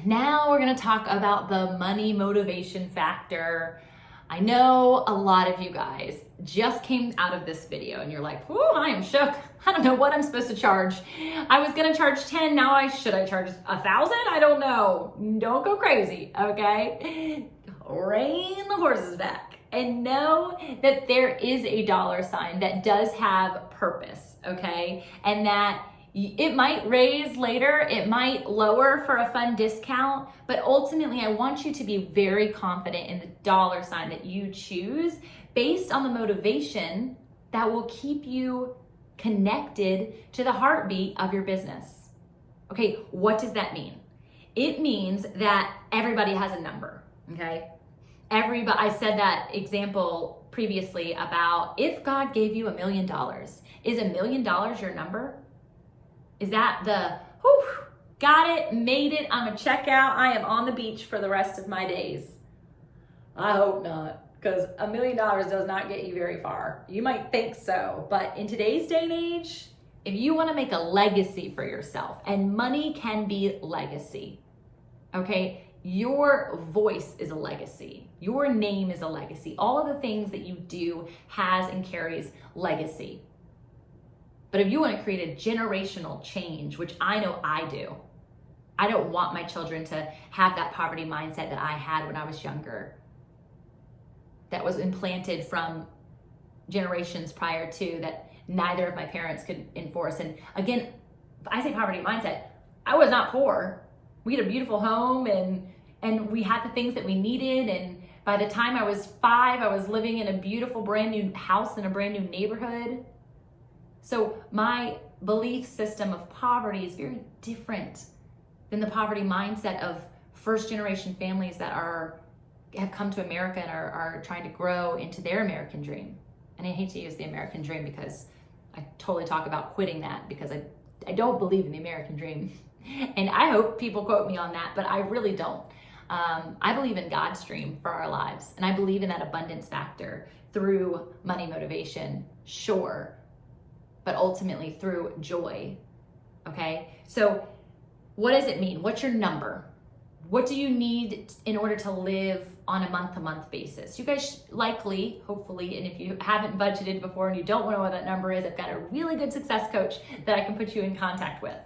Now we're going to talk about the money motivation factor. I know a lot of you guys just came out of this video and you're like, "Whoo, I am shook. I don't know what I'm supposed to charge. I was going to charge 10. Now should I charge 1,000? I don't know." Don't go crazy, okay? Rein the horses back and know that there is a dollar sign that does have purpose, okay? And that it might raise later, it might lower for a fun discount, but ultimately I want you to be very confident in the dollar sign that you choose based on the motivation that will keep you connected to the heartbeat of your business. Okay, what does that mean? It means that everybody has a number, okay? I said that example previously about if God gave you $1 million, is $1 million your number? Is that got it, made it, I'm a checkout, I am on the beach for the rest of my days? I hope not, because $1 million does not get you very far. You might think so, but in today's day and age, if you want to make a legacy for yourself, and money can be legacy, okay? Your voice is a legacy. Your name is a legacy. All of the things that you do has and carries legacy. But if you want to create a generational change, which I know I do, I don't want my children to have that poverty mindset that I had when I was younger, that was implanted from generations prior to, that neither of my parents could enforce. And again, if I say poverty mindset, I was not poor. We had a beautiful home and we had the things that we needed. And by the time I was 5, I was living in a beautiful brand new house in a brand new neighborhood. So my belief system of poverty is very different than the poverty mindset of first generation families that have come to America and are trying to grow into their American dream. And I hate to use the American dream because I totally talk about quitting that because I don't believe in the American dream. And I hope people quote me on that, but I really don't. I believe in God's dream for our lives. And I believe in that abundance factor through money motivation, sure, but ultimately through joy, okay? So what does it mean? What's your number? What do you need in order to live on a month-to-month basis? You guys likely, hopefully, and if you haven't budgeted before and you don't know what that number is, I've got a really good success coach that I can put you in contact with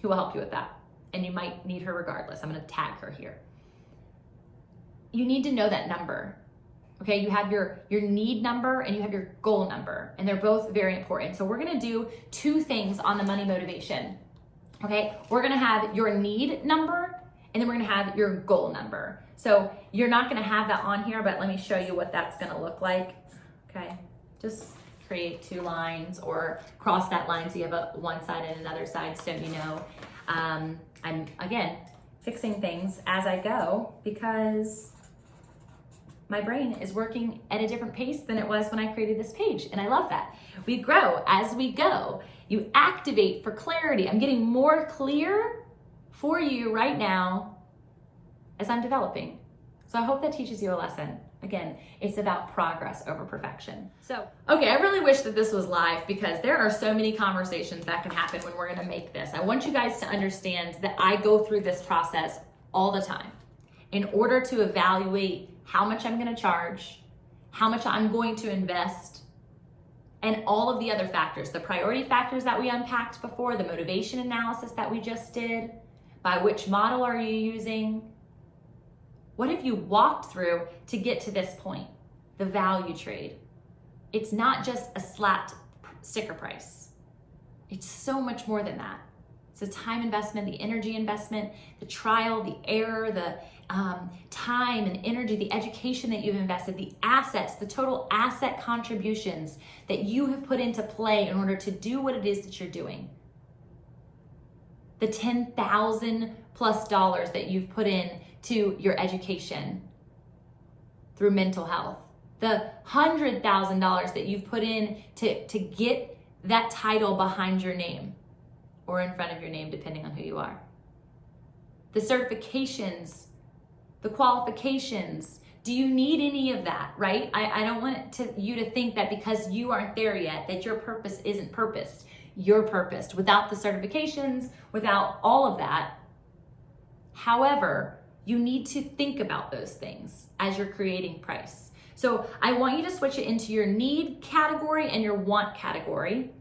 who will help you with that. And you might need her regardless. I'm gonna tag her here. You need to know that number. Okay, you have your need number and you have your goal number, and they're both very important. So we're gonna do 2 things on the money motivation. Okay, we're gonna have your need number and then we're gonna have your goal number. So you're not gonna have that on here, but let me show you what that's gonna look like. Okay, just create 2 lines or cross that line so you have one side and another side so you know. I'm, again, fixing things as I go because my brain is working at a different pace than it was when I created this page, and I love that. We grow as we go. You activate for clarity. I'm getting more clear for you right now as I'm developing. So I hope that teaches you a lesson. Again, it's about progress over perfection. So, okay, I really wish that this was live because there are so many conversations that can happen when we're gonna make this. I want you guys to understand that I go through this process all the time in order to evaluate how much I'm gonna charge, how much I'm going to invest, and all of the other factors, the priority factors that we unpacked before, the motivation analysis that we just did, by which model are you using? What have you walked through to get to this point? The value trade. It's not just a slapped sticker price. It's so much more than that. It's the time investment, the energy investment, the trial, the error, the time and energy, the education that you've invested, the assets, the total asset contributions that you have put into play in order to do what it is that you're doing. The $10,000+ that you've put in to your education through mental health, the $100,000 that you've put in to get that title behind your name or in front of your name, depending on who you are. The certifications, the qualifications. Do you need any of that, right? I don't want you to think that because you aren't there yet, that your purpose isn't purposed. You're purposed. Without the certifications, without all of that, However, you need to think about those things as you're creating price. So I want you to switch it into your need category and your want category,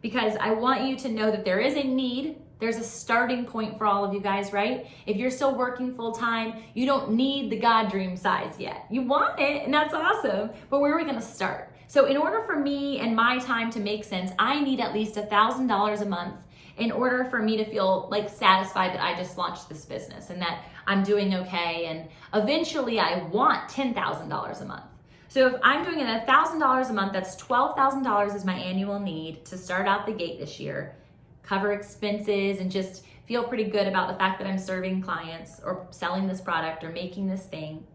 because I want you to know that there is a need. There's a starting point for all of you guys, right? If you're still working full time, you don't need the God dream size yet. You want it, and that's awesome, but where are we gonna start? So in order for me and my time to make sense, I need at least $1,000 a month in order for me to feel like satisfied that I just launched this business and that I'm doing okay. And eventually I want $10,000 a month. So if I'm doing it $1,000 a month, that's $12,000 is my annual need to start out the gate this year, cover expenses, and just feel pretty good about the fact that I'm serving clients or selling this product or making this thing.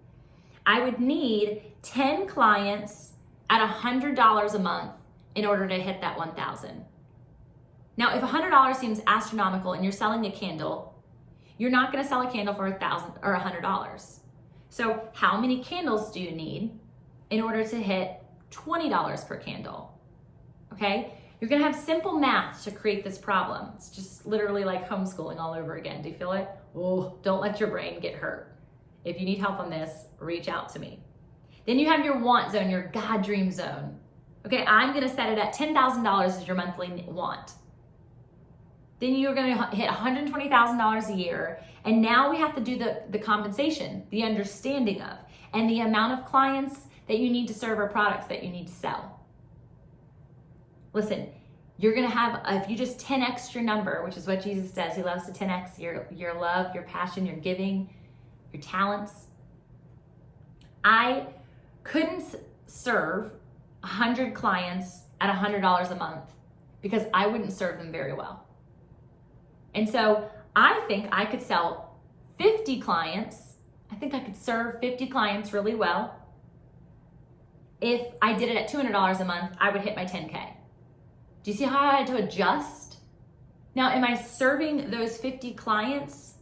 I would need 10 clients at $100 a month in order to hit that 1,000. Now, if $100 seems astronomical and you're selling a candle, you're not gonna sell a candle for $1,000 or $100. So how many candles do you need in order to hit $20 per candle? Okay? You're gonna have simple math to create this problem. It's just literally like homeschooling all over again. Do you feel it? Oh, don't let your brain get hurt. If you need help on this, reach out to me. Then you have your want zone, your God dream zone. Okay, I'm gonna set it at $10,000 as your monthly want. Then you're gonna hit $120,000 a year. And now we have to do the compensation, the understanding of, and the amount of clients that you need to serve or products that you need to sell. Listen, you're gonna have, if you just 10x your number, which is what Jesus does, he loves to 10x your love, your passion, your giving, your talents. I couldn't serve 100 clients at $100 a month because I wouldn't serve them very well. And so I think I could sell 50 clients. I think I could serve 50 clients really well. If I did it at $200 a month, I would hit my 10K. Do you see how I had to adjust? Now, am I serving those 50 clients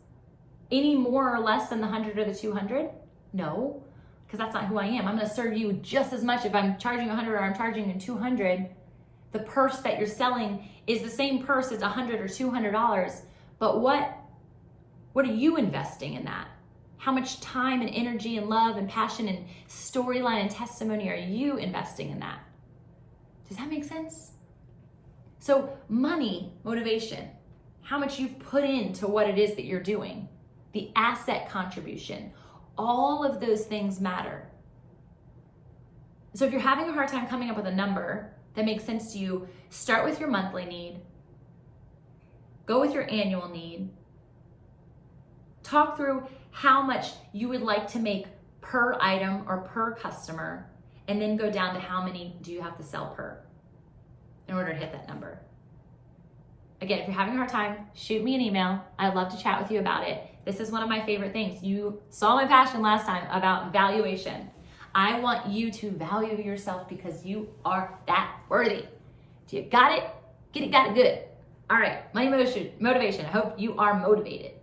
any more or less than the 100 or the 200? No, because that's not who I am. I'm gonna serve you just as much if I'm charging 100 or I'm charging you 200. The purse that you're selling is the same purse as $100 or $200, but what are you investing in that? How much time and energy and love and passion and storyline and testimony are you investing in that? Does that make sense? So money, motivation, how much you've put into what it is that you're doing, the asset contribution, all of those things matter. So if you're having a hard time coming up with a number that makes sense to you, start with your monthly need, go with your annual need, talk through how much you would like to make per item or per customer, and then go down to how many do you have to sell per in order to hit that number. Again, if you're having a hard time, shoot me an email. I'd love to chat with you about it. This is one of my favorite things. You saw my passion last time about valuation. I want you to value yourself because you are that worthy. Do you got it? Get it, got it good. All right, money motivation. I hope you are motivated.